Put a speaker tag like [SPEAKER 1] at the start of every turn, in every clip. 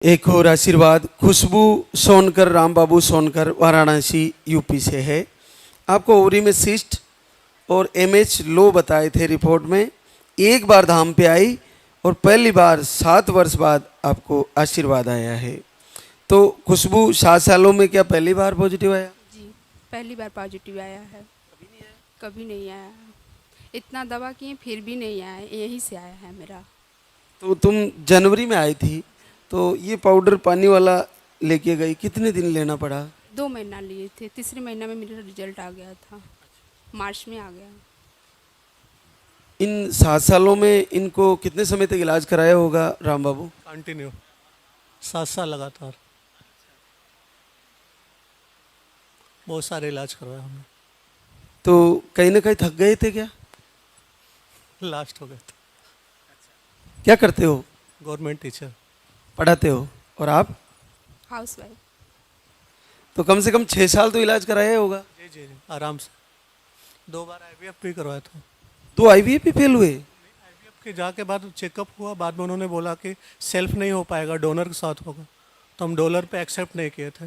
[SPEAKER 1] एक और आशीर्वाद खुशबू सोनकर, राम बाबू सोनकर, वाराणसी यूपी से है। आपको ओवरी में सिस्ट और एमएच लो बताए थे रिपोर्ट में। एक बार धाम पे आई और पहली बार 7 वर्ष बाद आपको आशीर्वाद आया है। तो खुशबू 7 सालों में क्या पहली बार पॉजिटिव आया?
[SPEAKER 2] जी, पहली बार पॉजिटिव आया है। कभी नहीं आया। इतना दवा किए फिर भी नहीं आया, यहीं से आया है मेरा।
[SPEAKER 1] तो तुम जनवरी में आई थी, तो ये पाउडर पानी वाला लेके गई, कितने दिन लेना पड़ा?
[SPEAKER 2] 2 महीना लिए थे, तीसरे महीना में मेरा रिजल्ट आ गया था, मार्च में आ गया।
[SPEAKER 1] इन 7 सालों में इनको कितने समय तक इलाज कराया होगा राम बाबू?
[SPEAKER 3] कंटिन्यू 7 साल लगातार बहुत सारे इलाज करवाए हमने।
[SPEAKER 1] तो कहीं ना कहीं थक गए थे क्या?
[SPEAKER 3] लास्ट हो गए थे।
[SPEAKER 1] क्या करते हो?
[SPEAKER 3] Government teacher.
[SPEAKER 1] पढ़ाते हो। और आप?
[SPEAKER 2] House wife.
[SPEAKER 1] तो कम से कम 6 साल तो इलाज कराया होगा।
[SPEAKER 3] जी जी जी, आराम से 2 बार आईवीएफ भी करवाया था।
[SPEAKER 1] 2 आईवीएफ भी फेल हुए?
[SPEAKER 3] आईवीएफ के जाके बाद चेकअप हुआ, बाद में उन्होंने बोला कि सेल्फ नहीं हो पाएगा, डोनर के साथ होगा। तो हम डोनर पे एक्सेप्ट नहीं किए थे।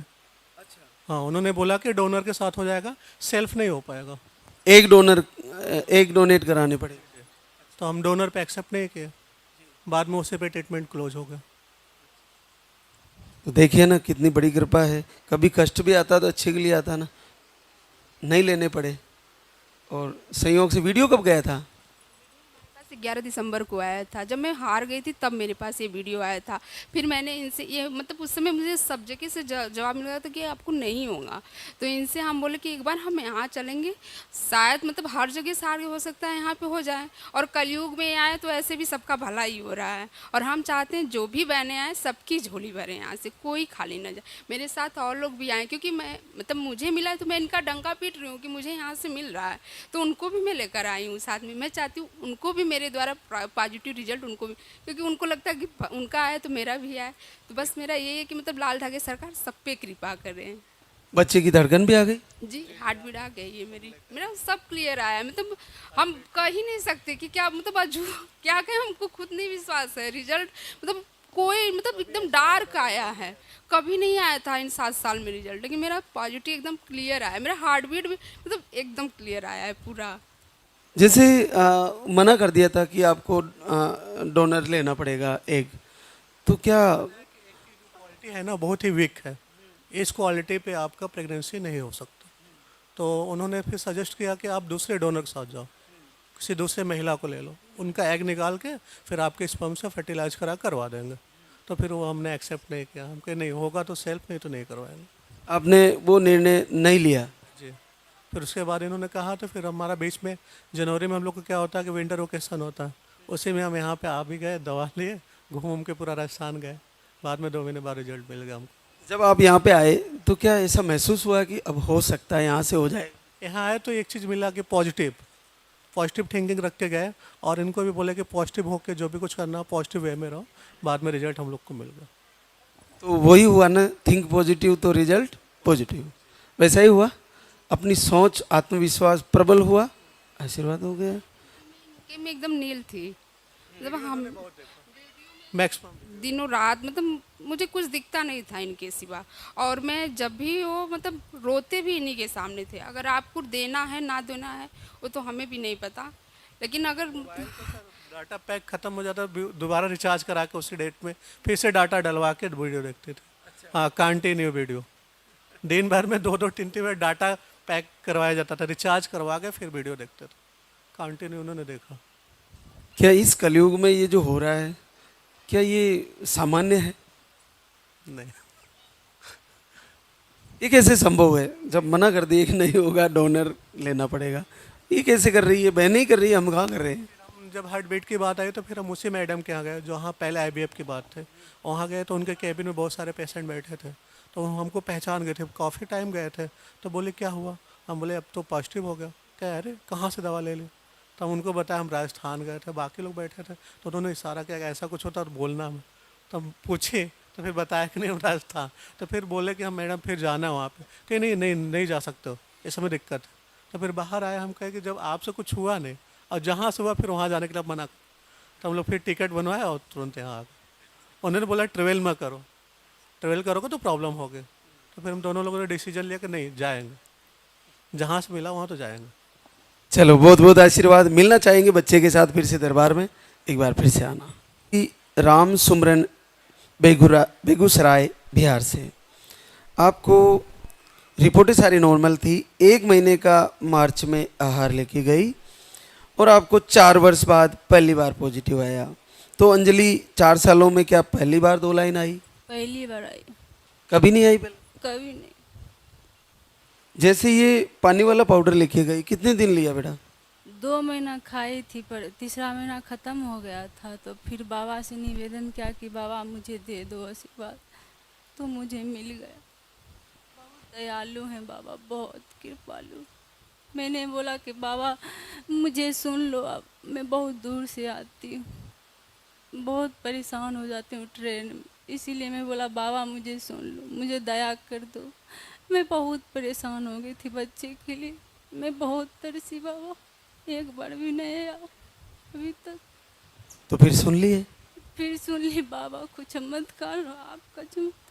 [SPEAKER 3] हाँ, उन्होंने बोला कि डोनर के साथ हो जाएगा, सेल्फ नहीं हो पाएगा।
[SPEAKER 1] एक डोनेट कराने पड़े।
[SPEAKER 3] तो हम डोनर पे एक्सेप्ट नहीं किए, बाद में उसी पे ट्रीटमेंट क्लोज हो गया।
[SPEAKER 1] तो देखिए ना, कितनी बड़ी कृपा है। कभी कष्ट भी आता तो अच्छे के लिए आता ना, नहीं लेने पड़े। और संयोग से वीडियो कब गया था?
[SPEAKER 2] 11 दिसंबर को आया था, जब मैं हार गई थी तब मेरे पास ये वीडियो आया था। फिर मैंने इनसे ये मतलब उस समय मुझे सब जगह से जवाब मिल गया था कि आपको नहीं होगा। तो इनसे हम बोले कि एक बार हम यहाँ चलेंगे, शायद मतलब हर जगह से आगे हो सकता है यहाँ पे हो जाए। और कलयुग में आए तो ऐसे भी सबका भला ही हो रहा है। और हम चाहते हैं जो भी बहने आए सबकी झोली भरे, यहाँ से कोई खाली न जाए। मेरे साथ और लोग भी आए, क्योंकि मैं मतलब मुझे मिला है तो मैं इनका डंका पीट रही हूँ कि मुझे यहाँ से मिल रहा है, तो उनको भी मैं लेकर आई हूँ साथ में। मैं चाहती हूँ उनको भी मेरे द्वारा पॉजिटिव रिजल्ट उनको भी, क्योंकि उनको लगता है कि उनका आया तो मेरा भी आए। तो बस मेरा यही है कि मतलब लाल धागे सरकार सब पे कृपा करें।
[SPEAKER 1] बच्चे की धड़कन भी आ गई?
[SPEAKER 2] जी, हार्ट बीट आ गई है मेरा सब क्लियर आया है। मतलब हम कह ही नहीं सकते कि क्या मतलब अजू क्या कहें, हमको खुद नहीं विश्वास है। रिजल्ट मतलब कोई मतलब एकदम डार्क आया है, कभी नहीं आया था इन 7 साल में रिजल्ट, लेकिन मेरा पॉजिटिव एकदम क्लियर आया। मेरा हार्ट बीट भी मतलब एकदम क्लियर आया है पूरा।
[SPEAKER 1] जैसे मना कर दिया था कि आपको डोनर लेना पड़ेगा एक, तो क्या?
[SPEAKER 3] क्वालिटी है ना, बहुत ही वीक है। इस क्वालिटी पे आपका प्रेगनेंसी नहीं हो सकता। तो उन्होंने फिर सजेस्ट किया कि आप दूसरे डोनर के साथ जाओ, किसी दूसरे महिला को ले लो, उनका एग निकाल के फिर आपके स्पर्म से फर्टिलाइज करवा देंगे। तो फिर वो हमने एक्सेप्ट नहीं किया, हम कहे नहीं होगा तो सेल्फ, नहीं तो नहीं करवाएंगे।
[SPEAKER 1] आपने वो निर्णय नहीं लिया?
[SPEAKER 3] जी। फिर उसके बाद इन्होंने कहा, तो फिर हमारा बीच में जनवरी में हम लोग को क्या होता है कि विंटर वेकेशन होता है, उसी में हम यहाँ पे आ भी गए, दवा लिए, घूम के पूरा राजस्थान गए। बाद में 2 महीने बाद रिजल्ट मिल गया हमको।
[SPEAKER 1] जब आप यहाँ पे आए तो क्या ऐसा महसूस हुआ कि अब हो सकता है यहाँ से हो जाए?
[SPEAKER 3] यहाँ आए तो एक चीज़ मिला कि पॉजिटिव थिंकिंग रख के गए, और इनको भी बोले कि पॉजिटिव होकर जो भी कुछ करना हो पॉजिटिव वे में रहो। बाद में रिजल्ट हम लोग को मिल गया।
[SPEAKER 1] तो वही हुआ ना, थिंक पॉजिटिव तो रिजल्ट पॉजिटिव। वैसा ही हुआ, अपनी सोच आत्मविश्वास प्रबल हुआ, आशीर्वाद हो गया।
[SPEAKER 2] कि मैं एकदम नील थी, मतलब हम
[SPEAKER 3] मैक्सिमम
[SPEAKER 2] दिनों रात मतलब मुझे कुछ दिखता नहीं था इनके सिवा। और मैं जब भी वो मतलब रोते भी इन्हीं के सामने थे। अगर आपको देना है ना देना है वो तो हमें भी नहीं पता, लेकिन अगर
[SPEAKER 3] डाटा पैक खत्म हो जाता, दोबारा रिचार्ज करा के उसी डेट में फिर से डाटा डलवा के वीडियो देखते थे। हाँ, कंटिन्यू वीडियो, दिन भर में 2-3 बार डाटा पैक करवाया जाता था, रिचार्ज करवा के फिर वीडियो देखते थे। कंटिन्यू उन्होंने देखा।
[SPEAKER 1] क्या इस कलयुग में ये जो हो रहा है, क्या ये सामान्य है?
[SPEAKER 3] नहीं,
[SPEAKER 1] ये कैसे संभव है? जब मना कर दिए कि नहीं होगा, डोनर लेना पड़ेगा, ये कैसे कर रही है? बहन ही कर रही है, हम कहाँ कर रहे हैं?
[SPEAKER 3] हम जब हार्ट बीट की बात आई तो फिर हम उसी मैडम के यहाँ गए जहाँ पहले आईवीएफ की बात थे। वहाँ गए तो उनके केबिन में बहुत सारे पेशेंट बैठे थे, तो हमको पहचान गए थे, काफ़ी टाइम गए थे। तो बोले क्या हुआ? हम बोले अब तो पॉजिटिव हो गया। क्या अरे कहाँ से दवा ले ली? तो हम उनको बताया हम राजस्थान गए थे, बाकी लोग बैठे थे। तो उन्होंने इशारा किया कि ऐसा कुछ होता तो बोलना हमें। तो हम पूछे, तो फिर बताया कि नहीं हम राजस्थान। तो फिर बोले कि हम मैडम फिर जाना है वहाँ पे। कि नहीं नहीं नहीं जा सकते हो, इस समय दिक्कत है। तो फिर बाहर आए, हम कहे कि जब आपसे कुछ हुआ नहीं और जहाँ से हुआ फिर वहाँ जाने के लिए मना। तो हम लोग फिर टिकट बनवाया और तुरंत यहाँ आ गए। उन्होंने बोला ट्रेवल मत करो, ट्रेवल करोगे तो प्रॉब्लम होगी। तो फिर हम दोनों लोगों ने डिसीजन लिया कि नहीं जाएंगे, जहाँ से मिला वहाँ तो जाएंगे।
[SPEAKER 1] चलो बहुत बहुत आशीर्वाद। मिलना चाहेंगे बच्चे के साथ फिर से दरबार में, एक बार फिर से आना। कि राम सुमरन बेगूसराय बिहार से, आपको रिपोर्टें सारी नॉर्मल थी, 1 महीने का मार्च में आहार लेके गई और आपको 4 वर्ष बाद पहली बार पॉजिटिव आया। तो अंजलि 4 सालों में क्या पहली बार 2 लाइन आई?
[SPEAKER 4] पहली बार आई,
[SPEAKER 1] कभी नहीं आई पहले?
[SPEAKER 4] कभी नहीं।
[SPEAKER 1] जैसे ये पानी वाला पाउडर लेके गई, कितने दिन लिया बेटा?
[SPEAKER 4] 2 महीना खाई थी पर तीसरा महीना ख़त्म हो गया था, तो फिर बाबा से निवेदन किया कि बाबा मुझे दे दो आशीर्वाद, तो मुझे मिल गया। बहुत दयालु हैं बाबा, बहुत कृपालु। मैंने बोला कि बाबा मुझे सुन लो, अब मैं बहुत दूर से आती हूँ, बहुत परेशान हो जाती हूँ ट्रेन में, इसीलिए मैं बोला बाबा मुझे सुन लो, मुझे दया कर दो। मैं बहुत परेशान हो गई थी बच्चे के लिए, मैं बहुत तरसी बाबा, एक बार भी नहीं आया अभी तक।
[SPEAKER 1] तो फिर सुन लिए?
[SPEAKER 4] फिर सुन ली बाबा, कुछ चमत्कार आपका चमत्कार।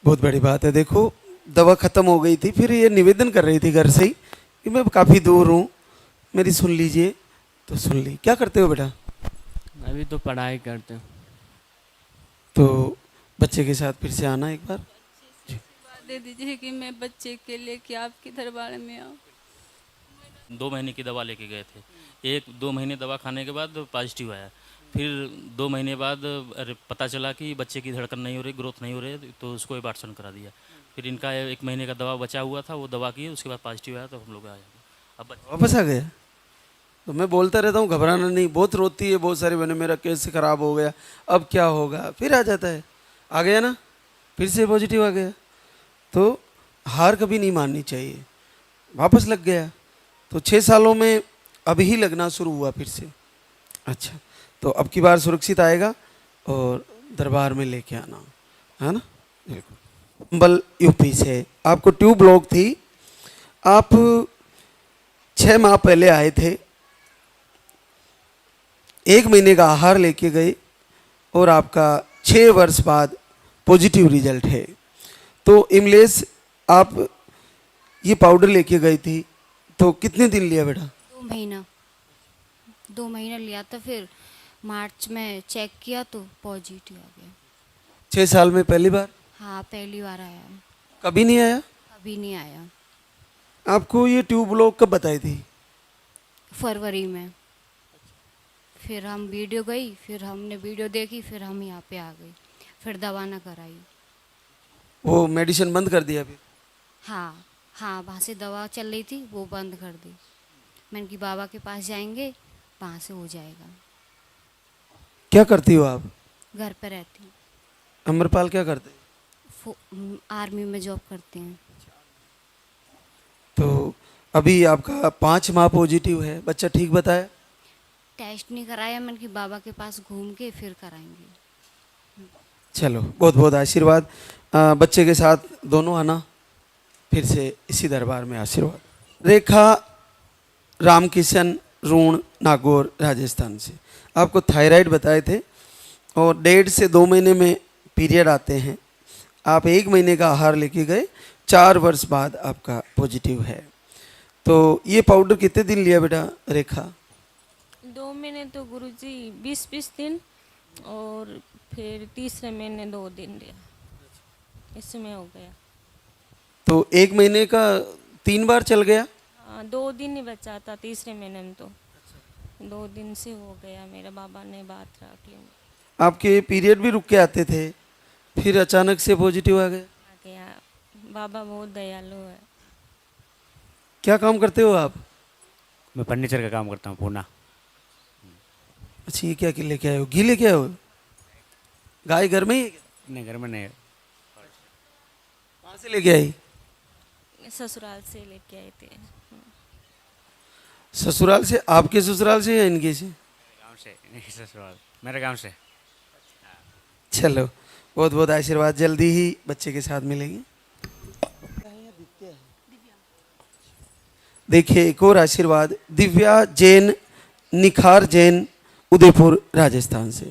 [SPEAKER 1] बहुत बड़ी बात है। देखो दवा ख़त्म हो गई थी, फिर ये निवेदन कर रही थी घर से ही कि मैं काफ़ी दूर हूँ, मेरी सुन लीजिए, तो सुन ली। क्या करते हो बेटा?
[SPEAKER 5] अभी तो पढ़ाई करते हैं।
[SPEAKER 1] तो बच्चे के साथ फिर से आना एक बार।
[SPEAKER 4] दे दीजिए कि मैं बच्चे के लिए कि आपके दरबार में आऊँ।
[SPEAKER 6] 2 महीने की दवा लेके गए थे। 1-2 महीने दवा खाने के बाद पॉजिटिव आया। फिर 2 महीने बाद पता चला कि बच्चे की धड़कन नहीं हो रही, ग्रोथ नहीं हो रही, तो उसको एबार्सन करा दिया। फिर इनका 1 महीने का दवा बचा हुआ था, वो दवा की, उसके बाद पॉजिटिव आया तो हम लोग आए। अब
[SPEAKER 1] वापस आ गया? तो मैं बोलता रहता हूँ घबराना नहीं, बहुत रोती है, बहुत सारे बने मेरा केस ख़राब हो गया, अब क्या होगा, फिर आ जाता है। आ गया ना, फिर से पॉजिटिव आ गया। तो हार कभी नहीं माननी चाहिए। वापस लग गया, तो 6 सालों में अभी ही लगना शुरू हुआ फिर से। अच्छा, तो अब की बार सुरक्षित आएगा और दरबार में लेके आना, है ना? बिल्कुल। अंबल यूपी से, आपको ट्यूब ब्लॉक थी, आप 6 माह पहले आए थे, 1 महीने का आहार लेके गए और आपका 6 वर्ष बाद पॉजिटिव रिजल्ट है। तो इमलेस आप ये पाउडर लेके गई थी, तो कितने दिन लिया बेटा?
[SPEAKER 7] 2 महीना लिया था, फिर मार्च में चेक किया तो पॉजिटिव आ गया।
[SPEAKER 1] 6 साल में पहली बार?
[SPEAKER 7] हाँ, पहली बार आया।
[SPEAKER 1] कभी नहीं आया?
[SPEAKER 7] कभी नहीं आया।
[SPEAKER 1] आपको ये ट्यूब ब्लॉक कब बताई थी?
[SPEAKER 7] फरवरी में। फिर हम वीडियो गई, फिर हमने वीडियो देखी, फिर हम यहाँ पे आ गई, फिर दवा ना कराई।
[SPEAKER 1] वो मेडिसिन बंद कर दिया फिर?
[SPEAKER 7] हाँ, वहाँ से दवा चल रही थी, वो बंद कर दी। मैंने कि बाबा के पास जाएंगे, वहाँ से हो जाएगा।
[SPEAKER 1] क्या करती हो आप?
[SPEAKER 7] घर पे रहती हूँ।
[SPEAKER 1] अमरपाल क्या करते हैं?
[SPEAKER 7] आर्मी में जॉब करते हैं।
[SPEAKER 1] तो अभी आपका 5 माह पॉजिटिव है, बच्चा ठीक बताया?
[SPEAKER 7] टेस्ट नहीं कराया, मैंने कि बाबा के पास घूम के फिर कराएंगे।
[SPEAKER 1] चलो बहुत बहुत आशीर्वाद। बच्चे के साथ दोनों आना फिर से इसी दरबार में आशीर्वाद। रेखा रामकिशन ऋण नागौर राजस्थान से, आपको थायराइड बताए थे और 1.5 से 2 महीने में पीरियड आते हैं। आप 1 महीने का आहार लेके गए, 4 वर्ष बाद आपका पॉजिटिव है। तो ये पाउडर कितने दिन लिया बेटा रेखा?
[SPEAKER 8] 2 महीने तो गुरुजी 20-20 दिन, और फिर तीसरे महीने 2 दिन लिया, इसमें हो गया।
[SPEAKER 1] तो 1 महीने का 3 बार चल गया?
[SPEAKER 8] हाँ, 2 दिन ही बचा था तीसरे महीने में, तो 2 दिन से हो गया। मेरा बाबा ने बात रख ली।
[SPEAKER 1] आपके पीरियड भी रुक के आते थे, फिर अचानक से पॉजिटिव आ गया?
[SPEAKER 8] आ गया। बाबा बहुत दयालु है।
[SPEAKER 1] क्या काम करते हो आप?
[SPEAKER 5] मैं फर्नीचर का काम करता हूँ, पूना।
[SPEAKER 1] अच्छा, ये क्या लेके आए हो? घी लेके आए हो? गाय घर में ही है क्या?
[SPEAKER 5] नहीं, घर में नहीं।
[SPEAKER 1] कहाँ से लेके आई?
[SPEAKER 8] ससुराल से लेके आए थे।
[SPEAKER 1] ससुराल से? आपके ससुराल से या इनके से?
[SPEAKER 5] गांव से नहीं, ससुराल मेरे गांव से।
[SPEAKER 1] चलो बहुत बहुत आशीर्वाद, जल्दी ही बच्चे के साथ मिलेंगे। देखिए एक और आशीर्वाद, दिव्या जैन, निखार जैन, उदयपुर राजस्थान से,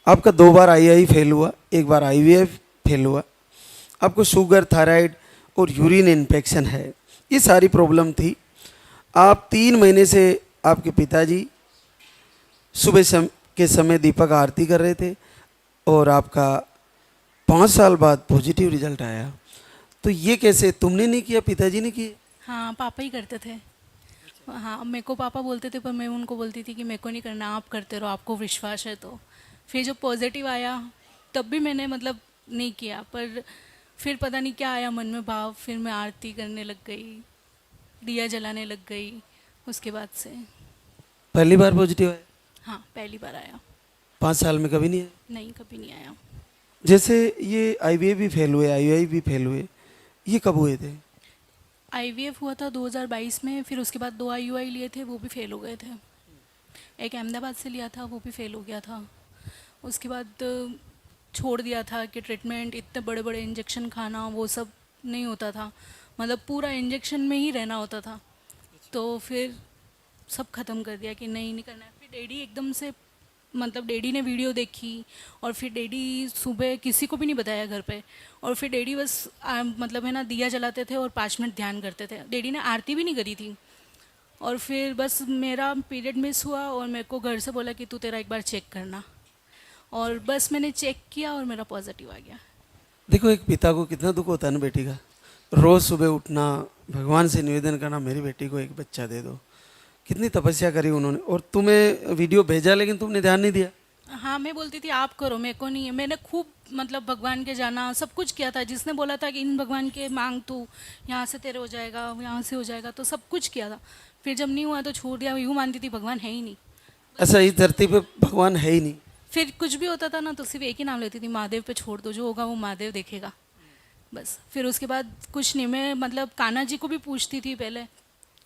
[SPEAKER 1] आपका 2 बार आईआई फेल हुआ, 1 बार आईवीएफ फेल हुआ, आपको शुगर, थायराइड और यूरिन इन्फेक्शन है, ये सारी प्रॉब्लम थी। आप 3 महीने से आपके पिताजी सुबह के समय दीपक आरती कर रहे थे और आपका 5 साल बाद पॉजिटिव रिजल्ट आया। तो ये कैसे, तुमने नहीं किया, पिताजी ने किए?
[SPEAKER 9] हाँ, पापा ही करते थे। हाँ, मेरे को पापा बोलते थे पर मैं उनको बोलती थी कि मेरे को नहीं करना, आप करते रहो, आपको विश्वास है तो। फिर जब पॉजिटिव आया तब भी मैंने मतलब नहीं किया, पर फिर पता नहीं क्या आया मन में भाव, फिर मैं आरती करने लग गई, दिया जलाने लग गई। उसके बाद से
[SPEAKER 1] पहली बार पॉजिटिव आया?
[SPEAKER 9] हाँ, पहली बार आया।
[SPEAKER 1] 5 साल में कभी नहीं आया?
[SPEAKER 9] नहीं, कभी नहीं आया।
[SPEAKER 1] जैसे ये आईवीएफ भी फेल हुए, आईयूआई भी फेल हुए, ये कब हुए थे?
[SPEAKER 9] आईवीएफ हुआ था 2022 में, फिर उसके बाद 2 आईयूआई लिए थे, वो भी फेल हो गए थे। एक अहमदाबाद से लिया था, वो भी फेल हो गया था। उसके बाद छोड़ दिया था कि ट्रीटमेंट, इतने बड़े बड़े इंजेक्शन खाना वो सब नहीं होता था, मतलब पूरा इंजेक्शन में ही रहना होता था। तो फिर सब ख़त्म कर दिया कि नहीं करना है। फिर डैडी एकदम से, मतलब डैडी ने वीडियो देखी और फिर डैडी सुबह किसी को भी नहीं बताया घर पे, और फिर डैडी बस मतलब है ना दिया जलाते थे और 5 मिनट ध्यान करते थे। डैडी ने आरती भी नहीं करी थी। और फिर बस मेरा पीरियड मिस हुआ और मेरे को घर से बोला कि तू तेरा एक बार चेक करना, और बस मैंने चेक किया और मेरा पॉजिटिव आ गया।
[SPEAKER 1] देखो, एक पिता को कितना दुख होता है ना बेटी का, रोज़ सुबह उठना, भगवान से निवेदन करना मेरी बेटी को एक बच्चा दे दो। कितनी तपस्या करी उन्होंने, और तुम्हें वीडियो भेजा लेकिन तुमने ध्यान नहीं दिया।
[SPEAKER 9] हाँ, मैं बोलती थी आप करो, मेरे को नहीं है। मैंने खूब मतलब भगवान के जाना, सब कुछ किया था। जिसने बोला था कि इन भगवान के मांग तू, यहाँ से तेरे हो जाएगा, यहाँ से हो जाएगा, तो सब कुछ किया था। फिर जब नहीं हुआ तो छोड़ दिया। यूँ मानती थी भगवान है ही नहीं।
[SPEAKER 1] ऐसा इस धरती पे भगवान है ही नहीं।
[SPEAKER 9] फिर कुछ भी होता था ना तो सिर्फ एक ही नाम लेती थी, महादेव पे छोड़ दो, जो होगा वो महादेव देखेगा, बस। फिर उसके बाद कुछ नहीं। मैं मतलब कान्हा जी को भी पूछती थी पहले,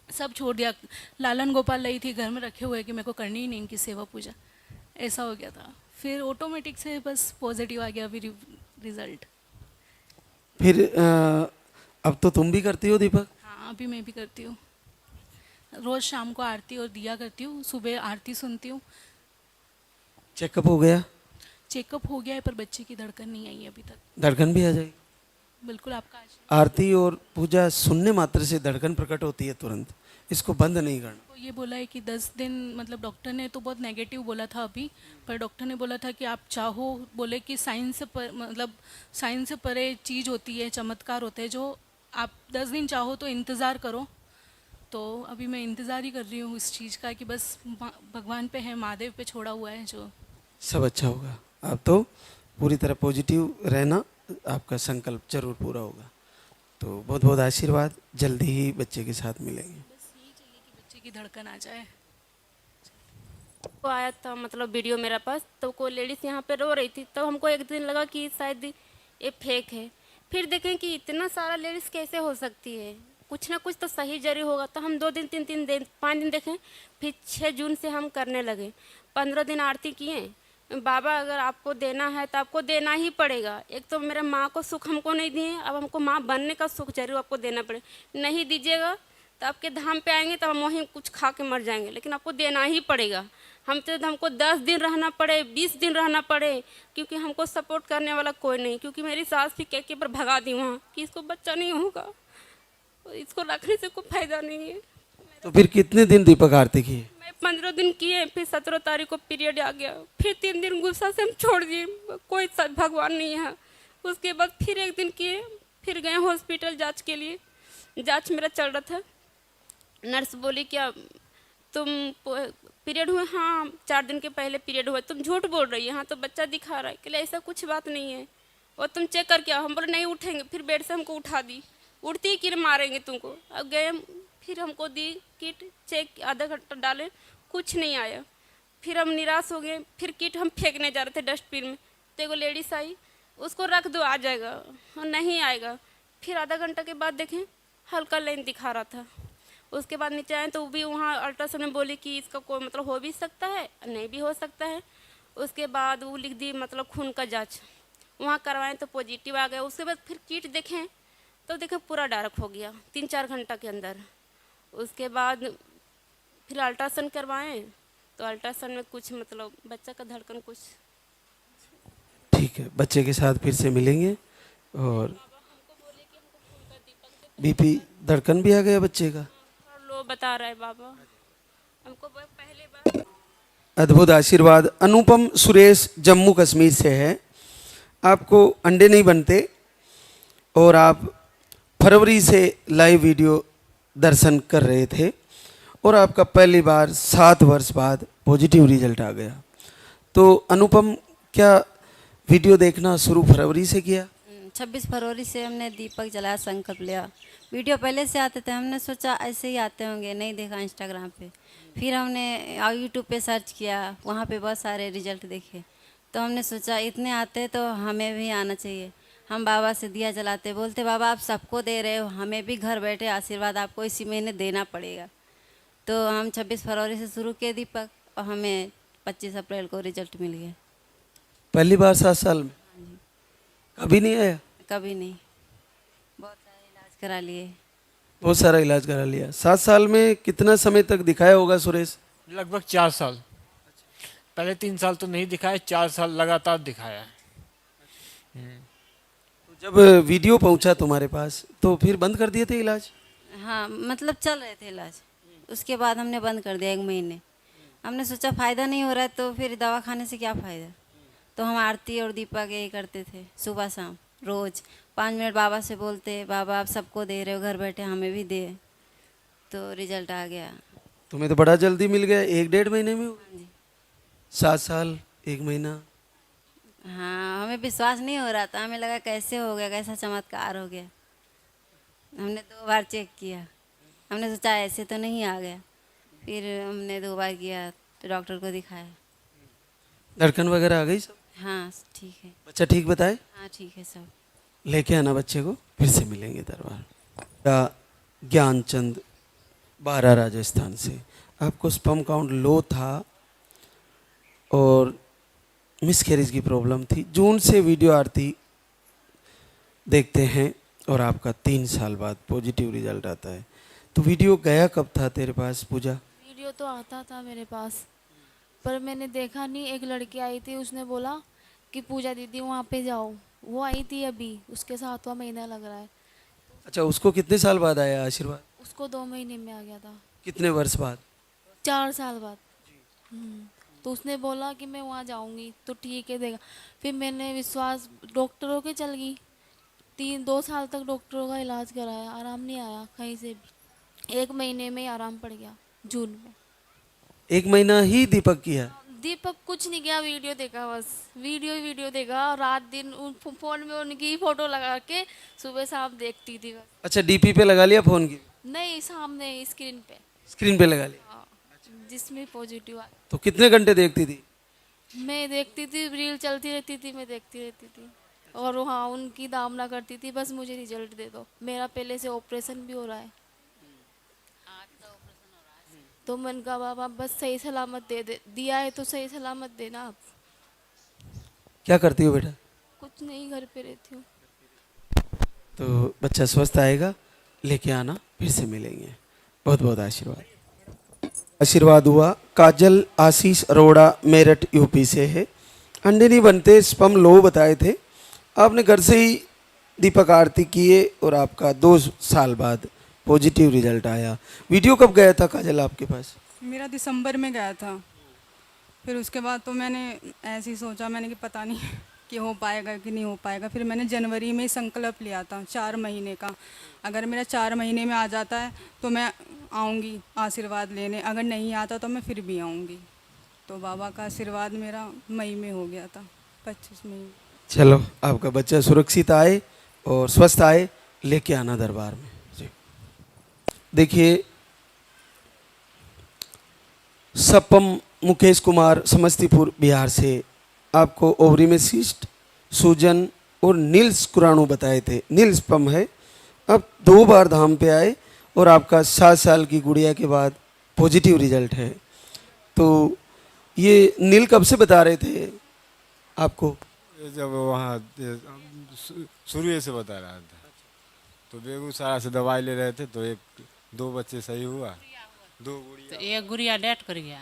[SPEAKER 9] सब छोड़ दिया। लालन गोपाल लाई थी घर में रखे हुए कि मेरे को करनी ही नहीं इनकी सेवा पूजा, ऐसा हो गया था। फिर ऑटोमेटिक से बस पॉजिटिव आ गया अभी रिजल्ट।
[SPEAKER 1] फिर अब तो तुम भी करती हो दीपक?
[SPEAKER 9] हाँ, अभी मैं भी करती हूँ। रोज़ शाम को आरती और दिया करती हूँ, सुबह आरती सुनती हूँ।
[SPEAKER 1] चेकअप हो गया?
[SPEAKER 9] चेकअप हो गया है पर बच्चे की धड़कन नहीं आई अभी तक।
[SPEAKER 1] धड़कन भी आ जाएगी?
[SPEAKER 9] बिल्कुल, आपका आशीर्वाद।
[SPEAKER 1] आरती और पूजा सुनने मात्र से धड़कन प्रकट होती है तुरंत, इसको बंद नहीं करना।
[SPEAKER 9] तो ये बोला है कि 10 दिन, मतलब डॉक्टर ने तो बहुत नेगेटिव बोला था अभी, पर डॉक्टर ने बोला था कि आप चाहो, बोले कि साइंस से मतलब साइंस से परे चीज़ होती है, चमत्कार होते हैं, जो आप 10 दिन चाहो तो इंतज़ार करो। तो अभी मैं इंतज़ार ही कर रही हूँ इस चीज़ का कि बस भगवान पे है, महादेव पे छोड़ा हुआ है जो।
[SPEAKER 1] सब अच्छा होगा। आप तो पूरी तरह पॉजिटिव रहना, आपका संकल्प जरूर पूरा होगा। तो बहुत बहुत आशीर्वाद, जल्दी ही बच्चे के साथ मिलेंगे।
[SPEAKER 9] बस यही चाहिए कि बच्चे की धड़कन आ जाए।
[SPEAKER 10] को आया था मतलब वीडियो मेरे पास, तो कोई लेडीज़ यहाँ पे रो रही थी, तो हमको एक दिन लगा कि शायद ये फेक है। फिर देखें कि इतना सारा लेडीज़ कैसे हो सकती है, कुछ ना कुछ तो सही जरूर होगा। तो हम 2 दिन 3 दिन 5 दिन देखें, फिर 6 जून से हम करने लगे। 15 दिन आरती किए। बाबा अगर आपको देना है तो आपको देना ही पड़ेगा। एक तो मेरे माँ को सुख हमको नहीं दिए, अब हमको माँ बनने का सुख जरूर आपको देना पड़े। नहीं दीजिएगा तो आपके धाम पे आएंगे तो हम वहीं कुछ खा के मर जाएंगे, लेकिन आपको देना ही पड़ेगा। हमको 10 दिन रहना पड़े, 20 दिन रहना पड़े, क्योंकि हमको सपोर्ट करने वाला कोई नहीं। क्योंकि मेरी सास भी कह के पर भगा दी वहाँ कि इसको बच्चा नहीं होगा, इसको रखने से कोई फायदा नहीं है।
[SPEAKER 1] तो फिर कितने दिन दीपक आरती किए?
[SPEAKER 10] मैं 15 दिन किए, फिर 17 तारीख को पीरियड आ गया। फिर 3 दिन गुस्सा से हम छोड़ दिए, कोई भगवान नहीं है। उसके बाद फिर 1 दिन किए, फिर गए हॉस्पिटल जांच के लिए। जांच मेरा चल रहा था। नर्स बोली क्या तुम पीरियड हुए? हाँ, 4 दिन के पहले पीरियड हुआ। तुम झूठ बोल रही है, हाँ तो बच्चा दिखा रहा है। कि ऐसा कुछ बात नहीं है, और तुम चेक करके आओ। हम बोले नहीं उठेंगे। फिर बेड से हमको उठा दी, उठती ही किर मारेंगे तुमको। अब गए, फिर हमको दी किट, चेक आधा घंटा डाले, कुछ नहीं आया। फिर हम निराश हो गए। फिर किट हम फेंकने जा रहे थे डस्टबिन में, तो एगो लेडीज आई, उसको रख दो आ जाएगा। हाँ, नहीं आएगा। फिर आधा घंटा के बाद देखें हल्का लाइन दिखा रहा था। उसके बाद नीचे आए तो भी वहाँ अल्ट्रासाउंड में बोली कि इसका कोई मतलब हो भी सकता है, नहीं भी हो सकता है। उसके बाद वो लिख दी मतलब खून का जाँच, वहाँ करवाएं तो पॉजिटिव आ गया। उसके बाद फिर किट देखें तो देखें पूरा डार्क हो गया 3-4 घंटा के अंदर। उसके बाद फिर अल्ट्रासाउंड करवाएं तो अल्ट्रासाउंड में कुछ मतलब बच्चा का धड़कन कुछ
[SPEAKER 1] ठीक है, बच्चे के साथ फिर से मिलेंगे। और बीपी धड़कन भी आ गया बच्चे का।
[SPEAKER 10] लो बता रहा है बाबा हमको पहले बार।
[SPEAKER 1] अद्भुत आशीर्वाद। अनुपम सुरेश जम्मू कश्मीर से है। आपको अंडे नहीं बनते और आप फरवरी से लाइव वीडियो दर्शन कर रहे थे और आपका पहली बार 7 वर्ष बाद पॉजिटिव रिजल्ट आ गया। तो अनुपम, क्या वीडियो देखना शुरू फरवरी से किया?
[SPEAKER 11] 26 फरवरी से हमने दीपक जलाया, संकल्प लिया। वीडियो पहले से आते थे, हमने सोचा ऐसे ही आते होंगे, नहीं देखा इंस्टाग्राम पे। फिर हमने यूट्यूब पे सर्च किया, वहाँ पे बहुत सारे रिजल्ट देखे। तो हमने सोचा इतने आते तो हमें भी आना चाहिए। हम बाबा से दिया जलाते, बोलते बाबा आप सबको दे रहे हो, हमें भी घर बैठे आशीर्वाद आपको इसी महीने देना पड़ेगा। तो हम 26 फरवरी से शुरू किए दीपक और हमें 25 अप्रैल को रिजल्ट मिल गया।
[SPEAKER 1] पहली बार 7 साल में? कभी नहीं आया?
[SPEAKER 11] कभी नहीं, बहुत सारा इलाज करा लिए।
[SPEAKER 1] बहुत सारा इलाज करा लिया। 7 साल में कितना समय तक दिखाया होगा सुरेश?
[SPEAKER 12] लगभग 4 साल। पहले 3 साल तो नहीं दिखाया, 4 साल लगातार दिखाया है।
[SPEAKER 1] तो जब वीडियो पहुंचा तुम्हारे पास तो फिर बंद कर दिए थे इलाज?
[SPEAKER 11] हाँ, मतलब चल रहे थे इलाज, उसके बाद हमने बंद कर दिया 1 महीने। हमने सोचा फ़ायदा नहीं हो रहा है तो फिर दवा खाने से क्या फ़ायदा। तो हम आरती और दीपक यही करते थे, सुबह शाम रोज़ 5 मिनट बाबा से बोलते, बाबा आप सबको दे रहे हो घर बैठे, हमें भी दे। तो रिजल्ट आ गया।
[SPEAKER 1] तुम्हें तो बड़ा जल्दी मिल गया, 1-1.5 महीने में।
[SPEAKER 11] हाँ जी।
[SPEAKER 1] 7 साल 1 महीना।
[SPEAKER 11] हाँ, हमें विश्वास नहीं हो रहा था, हमें लगा कैसे हो गया, कैसा चमत्कार हो गया। हमने 2 बार चेक किया, हमने सोचा ऐसे तो नहीं आ गया। फिर हमने 2 बार किया तो डॉक्टर को दिखाया।
[SPEAKER 1] धड़कन वगैरह आ गई सब?
[SPEAKER 11] हाँ ठीक है।
[SPEAKER 1] बच्चा ठीक बताए?
[SPEAKER 11] हाँ ठीक है सब।
[SPEAKER 1] लेके आना बच्चे को, फिर से मिलेंगे दरबार। या ज्ञानचंद, 12 राजस्थान से। आपको स्पर्म काउंट लो था और मिसकैरेज की प्रॉब्लम थी। जून से वीडियो आरती देखते हैं और आपका 3 साल बाद पॉजिटिव रिजल्ट आता है। तो वीडियो गया कब था तेरे पास पूजा?
[SPEAKER 13] वीडियो तो आता था मेरे पास, पर मैंने देखा नहीं। एक लड़की आई थी, उसने बोला कि पूजा दीदी वहाँ पे जाओ। वो आई थी अभी, उसके 7वां महीना लग रहा है।
[SPEAKER 1] अच्छा, उसको कितने साल बाद आया आशीर्वाद?
[SPEAKER 13] उसको 2 महीने में आ गया था।
[SPEAKER 1] कितने वर्ष बाद?
[SPEAKER 13] 4 साल बाद। तो उसने बोला कि मैं वहाँ जाऊँगी तो ठीक है देगा। फिर मैंने विश्वास डॉक्टरों के चल गई। 2 साल तक डॉक्टरों का इलाज कराया, आराम नहीं आया कहीं से भी। 1 महीने में ही आराम पड़ गया, जून में।
[SPEAKER 1] 1 महीना ही दीपक किया?
[SPEAKER 13] दीपक कुछ नहीं किया, वीडियो देखा बस। वीडियो देखा, रात दिन फ़ोन में उनकी फ़ोटो लगा के सुबह शाम देखती थी बस।
[SPEAKER 1] अच्छा, डीपी पे लगा लिया फ़ोन की?
[SPEAKER 13] नहीं, सामने स्क्रीन पे।
[SPEAKER 1] स्क्रीन पे लगा लिया?
[SPEAKER 13] हाँ, जिसमें पॉजिटिव आ।
[SPEAKER 1] तो कितने घंटे देखती थी?
[SPEAKER 13] मैं देखती थी, रील चलती रहती थी, मैं देखती रहती थी। और हाँ, उनकी दामना करती थी बस मुझे रिजल्ट दे दो। मेरा पहले से ऑपरेशन भी हो रहा है, तो मन का बाबा बस सही सलामत दिया है तो सही सलामत देना आप।
[SPEAKER 1] क्या करती हो बेटा?
[SPEAKER 13] कुछ नहीं, घर पे रहती हूँ।
[SPEAKER 1] तो बच्चा स्वस्थ आएगा, लेके आना, फिर से मिलेंगे। बहुत बहुत आशीर्वाद। आशीर्वाद हुआ। काजल आशीष अरोड़ा, मेरठ यूपी से है। अंडे नहीं बनते, स्पर्म लो बताए थे। आपने घर से ही दीपक आरती किए और आपका 2 साल बाद पॉजिटिव रिजल्ट आया। वीडियो कब गया था काजल आपके पास?
[SPEAKER 14] मेरा दिसंबर में गया था। फिर उसके बाद तो मैंने ऐसे ही सोचा, मैंने कि पता नहीं कि हो पाएगा कि नहीं हो पाएगा। फिर मैंने जनवरी में संकल्प लिया था 4 महीने का, अगर मेरा 4 महीने में आ जाता है तो मैं आऊँगी आशीर्वाद लेने, अगर नहीं आता तो मैं फिर भी आऊँगी। तो बाबा का आशीर्वाद मेरा मई में हो गया था, 25 मई।
[SPEAKER 1] चलो, आपका बच्चा सुरक्षित आए और स्वस्थ आए, लेके आना दरबार में। देखिए, सपम मुकेश कुमार, समस्तीपुर बिहार से। आपको ओवरी में सिस्ट, सूजन और नील्स कुराणु बताए थे। नील्स पम है। अब 2 बार धाम पे आए और आपका 7 साल की गुड़िया के बाद पॉजिटिव रिजल्ट है। तो ये नील कब से बता रहे थे आपको?
[SPEAKER 15] जब वहाँ शुरू से बता रहा था, तो बेगूसराय से दवाई ले रहे थे, तो 2 बच्चे सही हुआ, 2 गुड़िया।
[SPEAKER 16] तो एक गुड़िया डेथ कर गया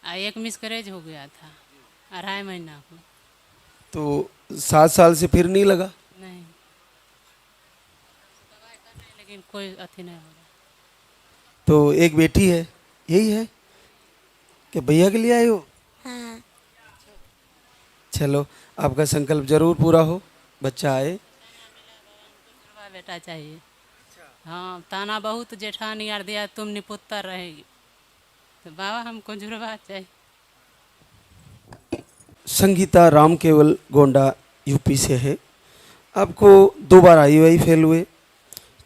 [SPEAKER 16] और एक मिसकैरेज हो गया था 2.5 महीना को।
[SPEAKER 1] तो 7 साल से फिर नहीं लगा?
[SPEAKER 16] नहीं, लेकिन कोई अथी नहीं हो रहा।
[SPEAKER 1] तो एक बेटी है, यही है कि भैया के लिए आए हो?
[SPEAKER 17] हाँ।
[SPEAKER 1] चलो, आपका संकल्प जरूर पूरा हो, बच्चा आए।
[SPEAKER 16] जुड़वा बेटा चाहिए। हाँ, ताना बहुत जेठानी यार दिया तुम निपुत्तर रहेगी, तो बाबा हमको जुड़वा चाहिए।
[SPEAKER 1] संगीता राम केवल गोंडा यूपी से है। आपको 2 बार IUI फेल हुए,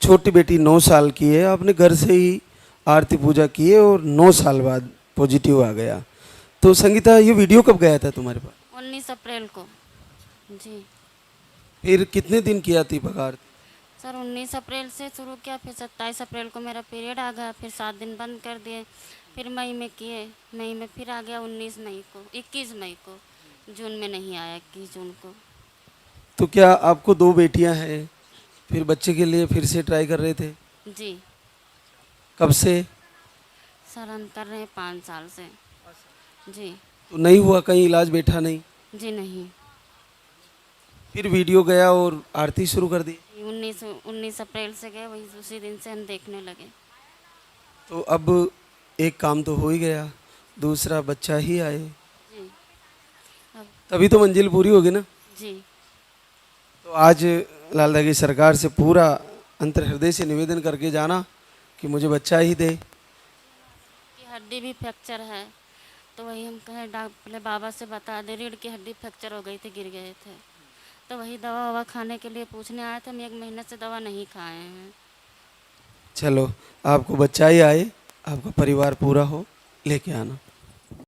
[SPEAKER 1] छोटी बेटी 9 साल की है, आपने घर से ही आरती पूजा की है और 9 साल बाद पॉजिटिव आ गया। तो संगीता, ये वीडियो कब गया था तुम्हारे पास?
[SPEAKER 7] 19 अप्रैल को जी।
[SPEAKER 1] फिर कितने दिन किया दीपक आरती?
[SPEAKER 7] सर 19 अप्रैल से शुरू किया, फिर 27 अप्रैल को मेरा पीरियड आ गया, फिर 7 दिन बंद कर दिए, फिर मई में किए, मई में फिर आ गया 19 मई को, 21 मई को, जून में नहीं आया 21 जून को।
[SPEAKER 1] तो क्या आपको 2 बेटियां हैं, फिर बच्चे के लिए फिर से ट्राई कर रहे थे?
[SPEAKER 7] जी।
[SPEAKER 1] कब से?
[SPEAKER 7] सर हम कर रहे हैं 5 साल से जी।
[SPEAKER 1] तो नहीं हुआ, कहीं इलाज बैठा नहीं?
[SPEAKER 7] जी नहीं।
[SPEAKER 1] फिर वीडियो गया और आरती शुरू कर दी?
[SPEAKER 7] 19 अप्रैल से गए, वही उसी दिन से हम देखने लगे।
[SPEAKER 1] तो अब एक काम तो हो ही गया, दूसरा बच्चा ही आए,
[SPEAKER 7] जी। अब
[SPEAKER 1] तभी तो मंजिल पूरी होगी ना?
[SPEAKER 7] जी।
[SPEAKER 1] तो आज लालदा की सरकार से पूरा अंतर हृदय से निवेदन करके जाना कि मुझे बच्चा ही दे।
[SPEAKER 7] की हड्डी भी फ्रैक्चर है, तो वही हम कहे पहले बाबा से बता दे, रीढ़ की हड्डी फ्रैक्चर हो गई थी, गिर गए थे, तो वही दवा ववा खाने के लिए पूछने आए थे। हम 1 महीने से दवा नहीं खाए हैं।
[SPEAKER 1] चलो, आपको बच्चा ही आए, आपका परिवार पूरा हो, लेके आना।